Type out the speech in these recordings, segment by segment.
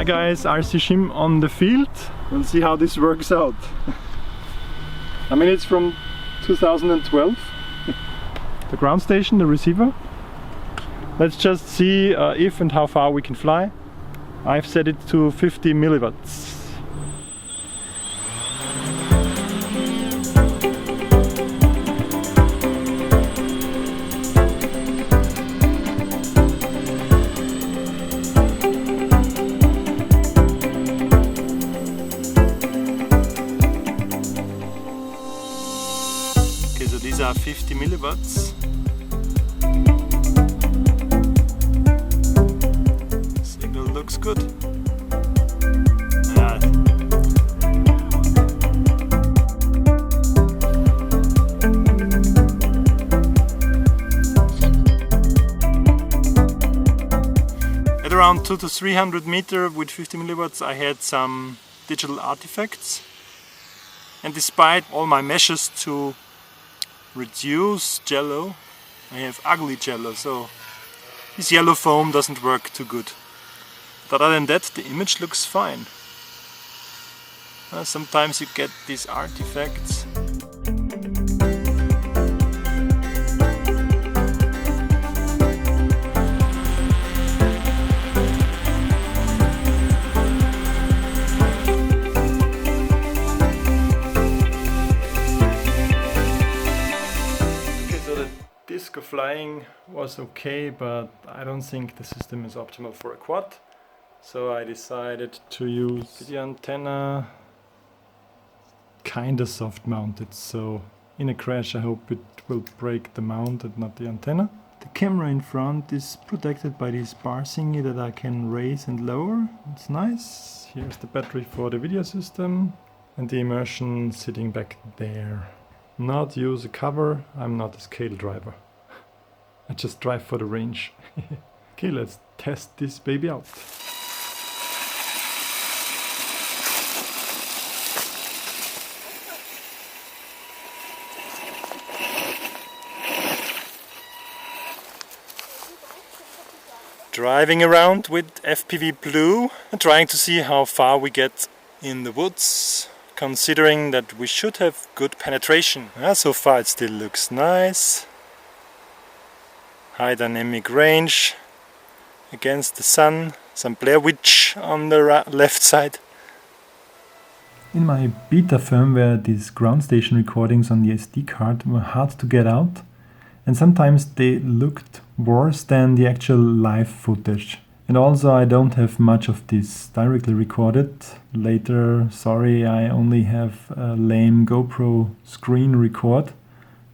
guys, RCSchim on the field. We'll see how this works out. I mean, it's from 2012. The ground station, the receiver. Let's just see if and how far we can fly. I've set it to 50 milliwatts. Okay, so these are 50 milliwatts. Signal looks good. At around 200 to 300 meters with 50 milliwatts I had some digital artifacts, and despite all my measures to reduce jello, I have ugly jello, so this yellow foam doesn't work too good. But other than that, the image looks fine. Sometimes you get these artifacts. Disco flying was okay, but I don't think the system is optimal for a quad. So I decided to use the antenna kinda soft mounted, so in a crash I hope it will break the mount and not the antenna. The camera in front is protected by this bar thingy that I can raise and lower. It's nice. Here's the battery for the video system and the immersion sitting back there. Not use a cover, I'm not a scale driver. I just drive for the range. Okay, let's test this baby out. Driving around with FPV.Blue and trying to see how far we get in the woods, considering that we should have good penetration. So far it still looks nice. High dynamic range against the sun, some Blair Witch on the left side. In my beta firmware, these Groundstation recordings on the SD card were hard to get out, and sometimes they looked worse than the actual live footage. And also I don't have much of this directly recorded. Later, sorry, I only have a lame GoPro screen record,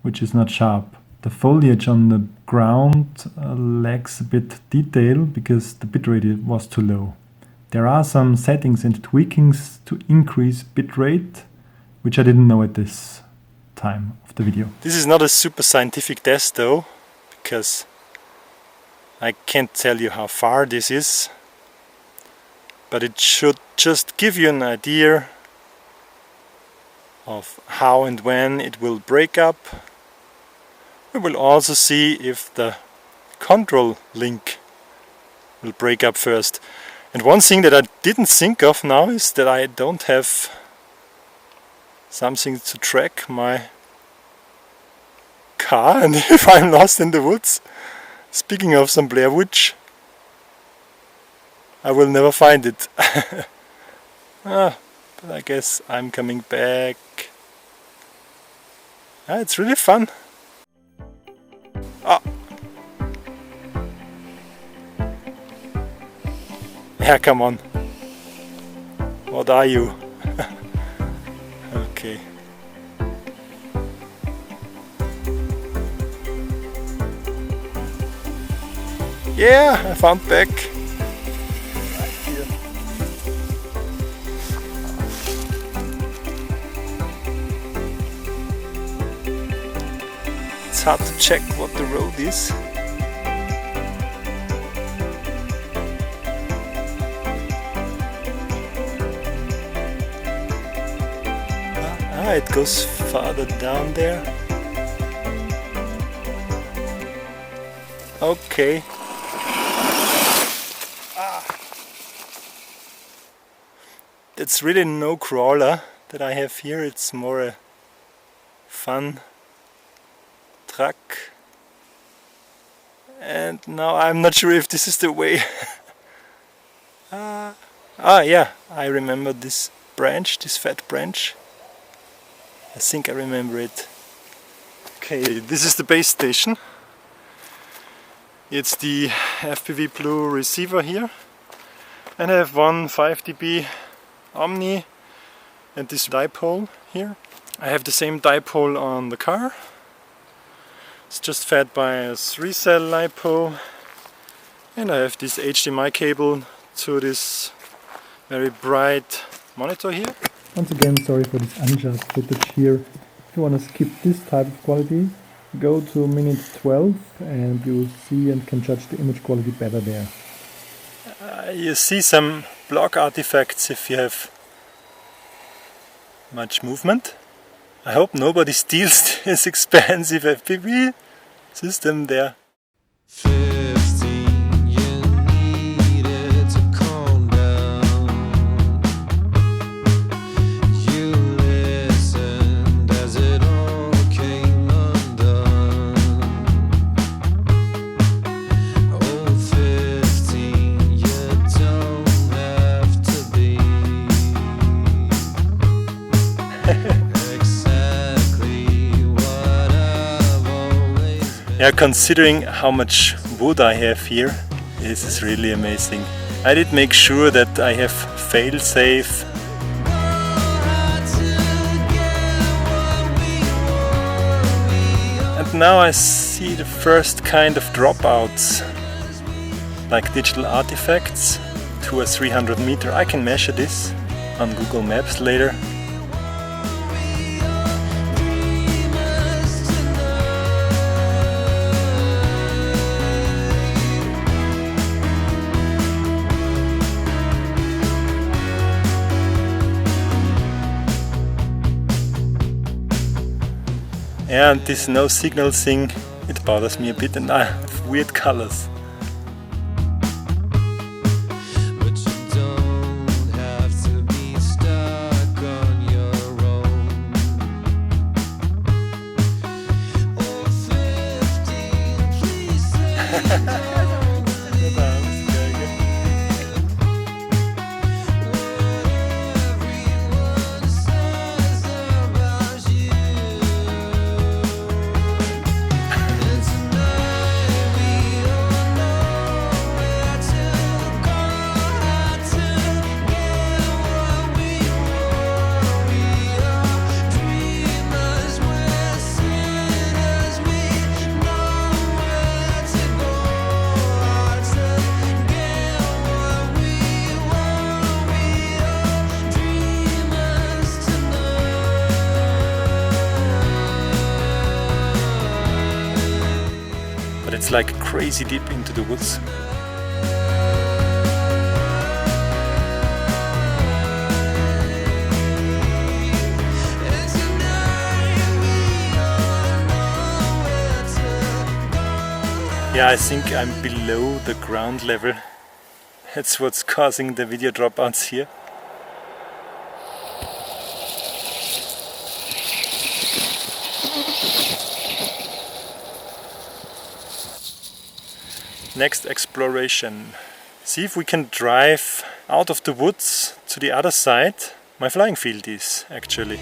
which is not sharp. The foliage on the ground lacks a bit detail because the bitrate was too low. There are some settings and tweakings to increase bitrate, which I didn't know at this time of the video. This is not a super scientific test though, because I can't tell you how far this is, but it should just give you an idea of how and when it will break up. We will also see if the control link will break up first. And one thing that I didn't think of now is that I don't have something to track my car, and if I'm lost in the woods, speaking of some Blair Witch, I will never find it. But I guess I'm coming back. It's really fun. Yeah, come on. What are you? Okay. Yeah, I found back. Right here. It's hard to check what the road is. It goes farther down there. Okay. It's really no crawler that I have here, it's more a fun truck. And now I'm not sure if this is the way. Yeah, I remember this branch, this fat branch. I think I remember it. Okay, this is the base station. It's the FPV.Blue receiver here. And I have one 5 dB Omni and this dipole here. I have the same dipole on the car. It's just fed by a 3-cell LiPo. And I have this HDMI cable to this very bright monitor here. Once again, sorry for this unjust footage here. If you want to skip this type of quality, go to minute 12 and you will see and can judge the image quality better there. You see some block artifacts if you have much movement. I hope nobody steals this expensive FPV system there. Yeah, considering how much wood I have here, this is really amazing. I did make sure that I have fail-safe. And now I see the first kind of dropouts, like digital artifacts, 200 or 300 meter. I can measure this on Google Maps later. Yeah, and this no signal thing, it bothers me a bit, and I have weird colors. It's like crazy deep into the woods. Yeah, I think I'm below the ground level. That's what's causing the video dropouts here. Next exploration. See if we can drive out of the woods to the other side. My flying field is actually.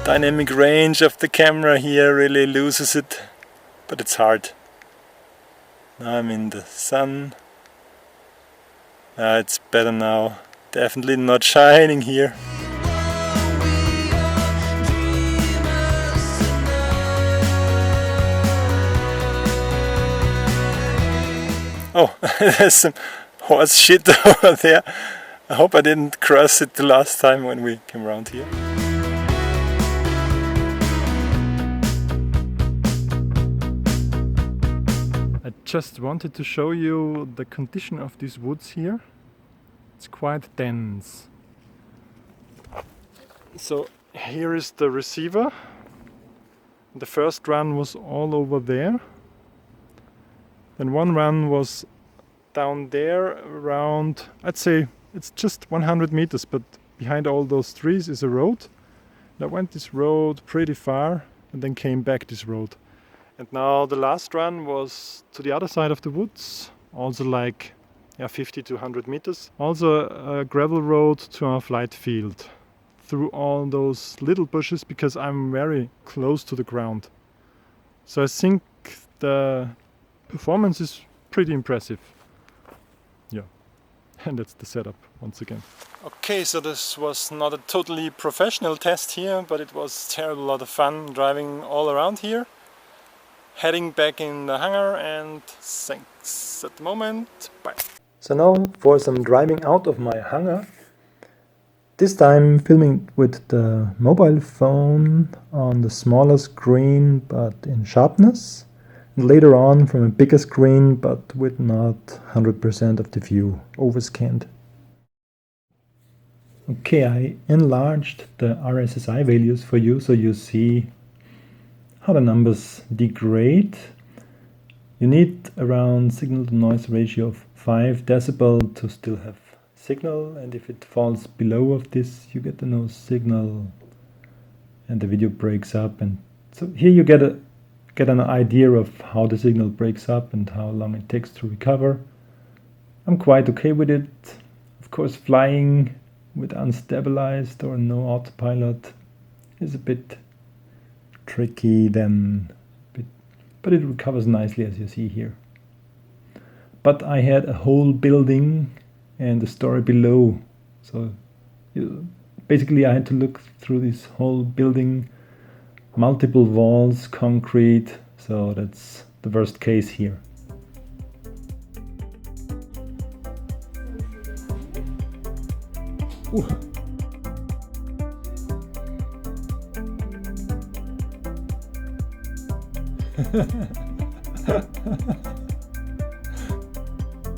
Dynamic range of the camera here really loses it, but it's hard. Now I'm in the sun. It's better now. Definitely not shining here. Oh, there's some horse shit over there. I hope I didn't cross it the last time when we came around here. I just wanted to show you the condition of these woods here. It's quite dense. So here is the receiver. The first run was all over there. Then one run was down there around, I'd say it's just 100 meters, but behind all those trees is a road. And I went this road pretty far and then came back this road. And now the last run was to the other side of the woods, also like 50 to 100 meters. Also a gravel road to our flight field through all those little bushes because I'm very close to the ground. So I think the performance is pretty impressive. Yeah, and that's the setup once again. Okay, so this was not a totally professional test here, but it was terrible lot of fun driving all around here. Heading back in the hangar, and thanks at the moment. Bye. So now for some driving out of my hangar. This time filming with the mobile phone on the smaller screen but in sharpness. Later on from a bigger screen but with not 100% of the view overscanned. Okay, I enlarged the RSSI values for you so you see how the numbers degrade. You need around signal to noise ratio of 5 decibel to still have signal, and if it falls below of this you get no signal and the video breaks up. And so here you get an idea of how the signal breaks up and how long it takes to recover. I'm quite okay with it. Of course, flying with unstabilized or no autopilot is a bit tricky then, but it recovers nicely as you see here. But I had a whole building and a story below, so basically I had to look through this whole building. Multiple walls, concrete, so that's the worst case here. Ooh.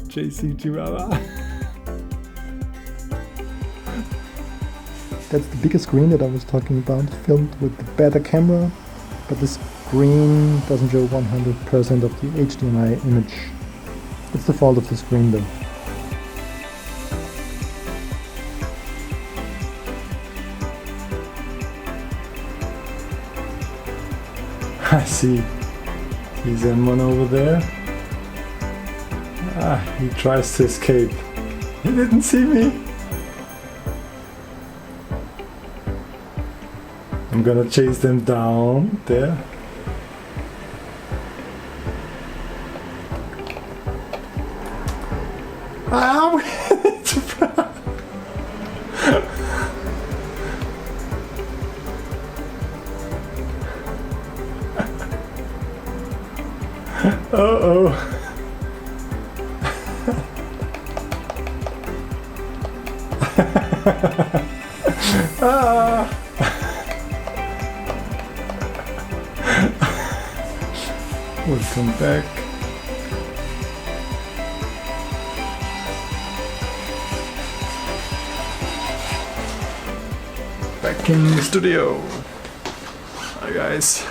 JC Chihuahua. That's the bigger screen that I was talking about, filmed with the better camera, but the screen doesn't show 100% of the HDMI image. It's the fault of the screen though. I see. He's one over there. He tries to escape. He didn't see me. I'm gonna chase them down there. Uh-oh. Ah. Welcome back. Back in the studio. Hi guys.